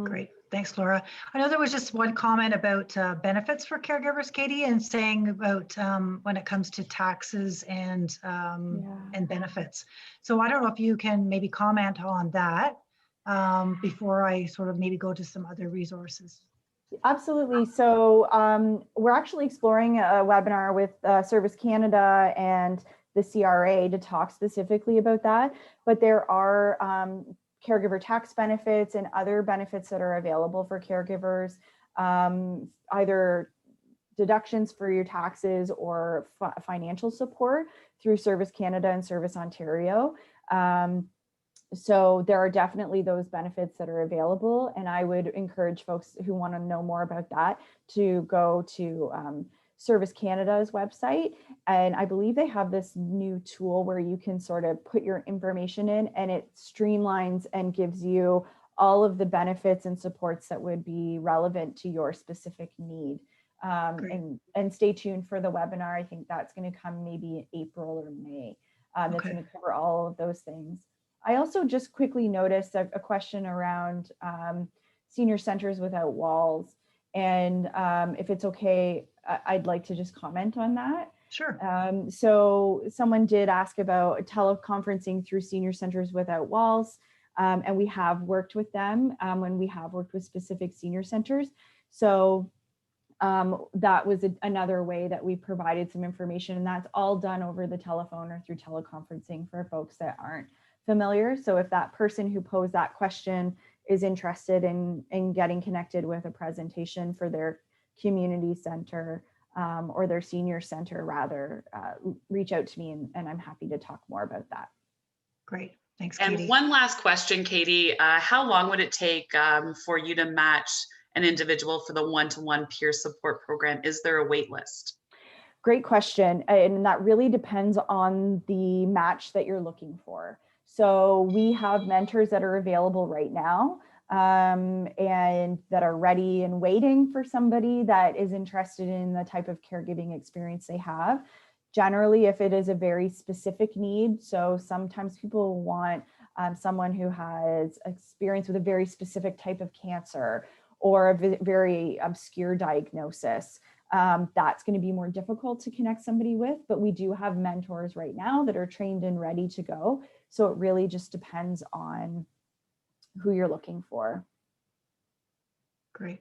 Great. Thanks, Laura. I know there was just one comment about benefits for caregivers, Katie, and saying about when it comes to taxes and benefits. So I don't know if you can maybe comment on that before I sort of maybe go to some other resources. Absolutely. So we're actually exploring a webinar with Service Canada and the CRA to talk specifically about that. But there are caregiver tax benefits and other benefits that are available for caregivers, either deductions for your taxes or financial support through Service Canada and Service Ontario. So there are definitely those benefits that are available, and I would encourage folks who want to know more about that to go to Service Canada's website. And I believe they have this new tool where you can sort of put your information in and it streamlines and gives you all of the benefits and supports that would be relevant to your specific need. And stay tuned for the webinar. I think that's going to come maybe April or May. That's going to cover all of those things. I also just quickly noticed a question around senior centers without walls. And if it's okay, I'd like to just comment on that. Sure. So someone did ask about teleconferencing through senior centers without walls. And we have worked with them when we have worked with specific senior centers. So that was another way that we provided some information, and that's all done over the telephone or through teleconferencing for folks that aren't familiar. So if that person who posed that question is interested in getting connected with a presentation for their community center or their senior center, rather, reach out to me and I'm happy to talk more about that. Great. Thanks, Katie. And one last question, Katie. How long would it take for you to match an individual for the one-to-one peer support program? Is there a wait list? Great question. And that really depends on the match that you're looking for. So we have mentors that are available right now and that are ready and waiting for somebody that is interested in the type of caregiving experience they have. Generally, if it is a very specific need, so sometimes people want someone who has experience with a very specific type of cancer or a very obscure diagnosis. That's going to be more difficult to connect somebody with, but we do have mentors right now that are trained and ready to go. So it really just depends on who you're looking for. Great.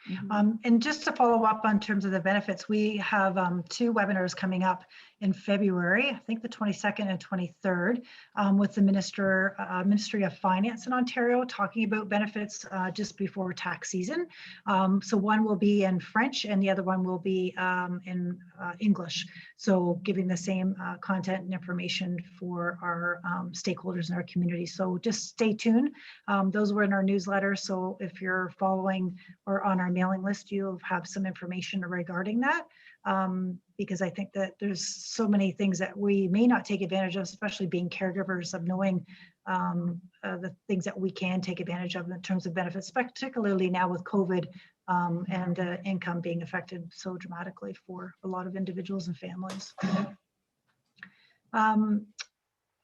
Mm-hmm. And just to follow up on terms of the benefits, we have 2 webinars coming up in February, I think the 22nd and 23rd, with the Ministry of Finance in Ontario, talking about benefits just before tax season. So one will be in French and the other one will be in English. So giving the same content and information for our stakeholders in our community. So just stay tuned. Those were in our newsletter. So if you're following or on our mailing list, you'll have some information regarding that, because I think that there's so many things that we may not take advantage of, especially being caregivers, of knowing the things that we can take advantage of in terms of benefits, particularly now with COVID and income being affected so dramatically for a lot of individuals and families.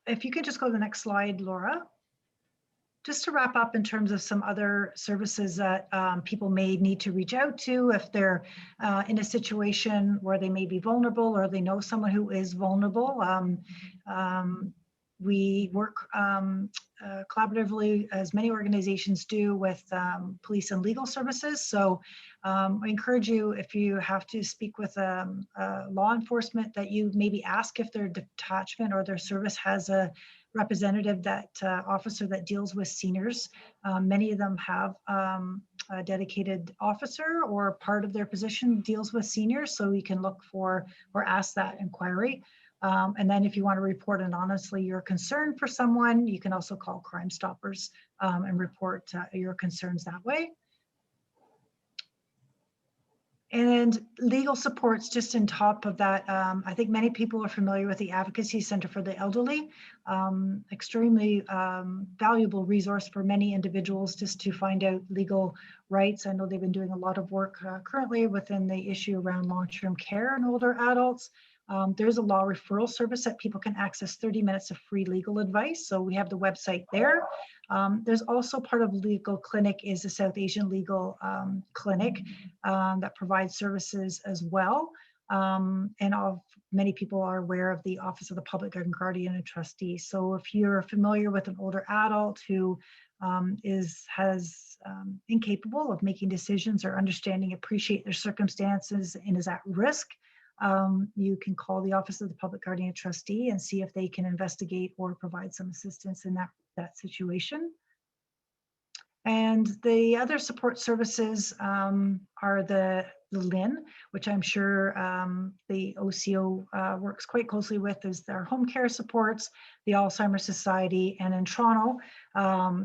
If you could just go to the next slide, Laura. Just to wrap up in terms of some other services that people may need to reach out to if they're in a situation where they may be vulnerable or they know someone who is vulnerable. We work collaboratively, as many organizations do, with police and legal services. So I encourage you, if you have to speak with law enforcement, that you maybe ask if their detachment or their service has a representative, that officer that deals with seniors. Many of them have a dedicated officer or part of their position deals with seniors, so you can look for or ask that inquiry. And then if you want to report anonymously your concern for someone, you can also call Crime Stoppers and report your concerns that way. And legal supports, just on top of that, I think many people are familiar with the Advocacy Center for the Elderly. Extremely valuable resource for many individuals just to find out legal rights. I know they've been doing a lot of work currently within the issue around long-term care and older adults. There's a law referral service that people can access 30 minutes of free legal advice. So we have the website there. There's also part of Legal Clinic is the South Asian Legal Clinic that provides services as well. And many people are aware of the Office of the Public Guardian and Trustee. So if you're familiar with an older adult who has incapable of making decisions or understanding, appreciate their circumstances and is at risk, you can call the Office of the Public Guardian and Trustee and see if they can investigate or provide some assistance in that situation. And the other support services are the LIN, which I'm sure the OCO works quite closely with, is their home care supports, the Alzheimer's Society, and in Toronto,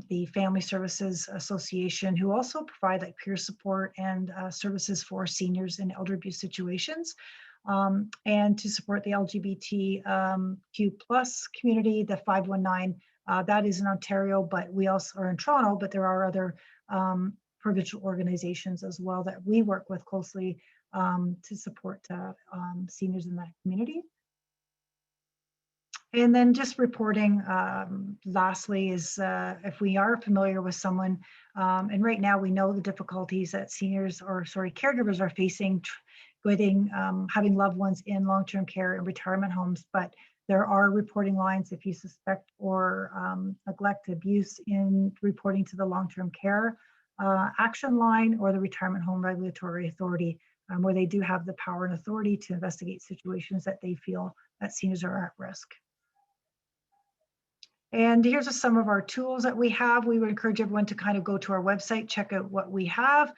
the Family Services Association, who also provide like peer support and services for seniors in elder abuse situations. And to support the LGBTQ plus community, the 519, that is in Ontario, but we also are in Toronto, but there are other provincial organizations as well that we work with closely to support seniors in that community. And then just reporting, lastly, is if we are familiar with someone, and right now we know the difficulties that caregivers are facing having loved ones in long-term care and retirement homes, but there are reporting lines if you suspect or neglect abuse in reporting to the long-term care action line or the retirement home regulatory authority, where they do have the power and authority to investigate situations that they feel that seniors are at risk. And here's just some of our tools that we have. We would encourage everyone to kind of go to our website, check out what we have.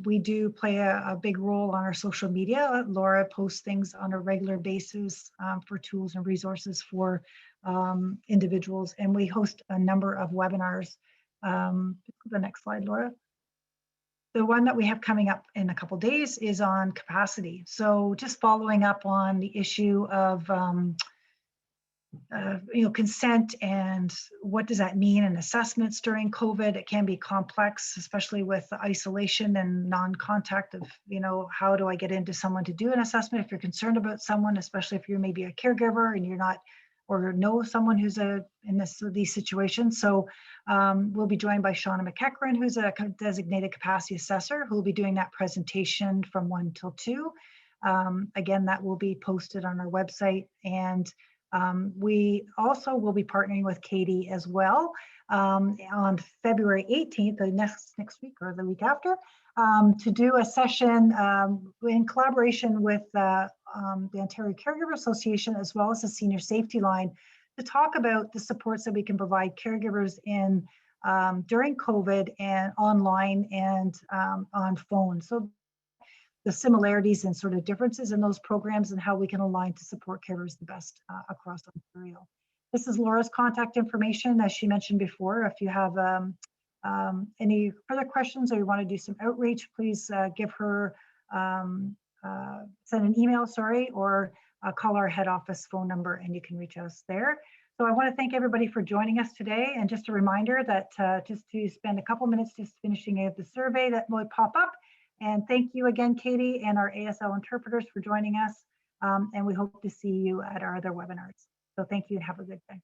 We do play a big role on our social media. Laura posts things on a regular basis for tools and resources for individuals. And we host a number of webinars. The next slide, Laura. the one that we have coming up in a couple days is on capacity. So just following up on the issue of consent and what does that mean in assessments during COVID. It can be complex, especially with the isolation and non-contact of, how do I get into someone to do an assessment if you're concerned about someone, especially if you're maybe a caregiver and you're not, or know someone who's in these situations. So we'll be joined by Shauna McEachran, who's a designated capacity assessor, who will be doing that presentation from 1 till 2. Again, that will be posted on our website. And we also will be partnering with Katie as well on February 18th, the next week or the week after, to do a session in collaboration with the Ontario Caregiver Association, as well as the Senior Safety Line, to talk about the supports that we can provide caregivers in during COVID and online and on phone. So the similarities and sort of differences in those programs and how we can align to support caregivers the best across Ontario. This is Laura's contact information, as she mentioned before. If you have any further questions or you want to do some outreach, please give her, send an email, or call our head office phone number and you can reach us there. So I want to thank everybody for joining us today. And just a reminder that just to spend a couple minutes just finishing the survey that will pop up. And thank you again, Katie, and our ASL interpreters for joining us. And we hope to see you at our other webinars. So thank you and have a good day.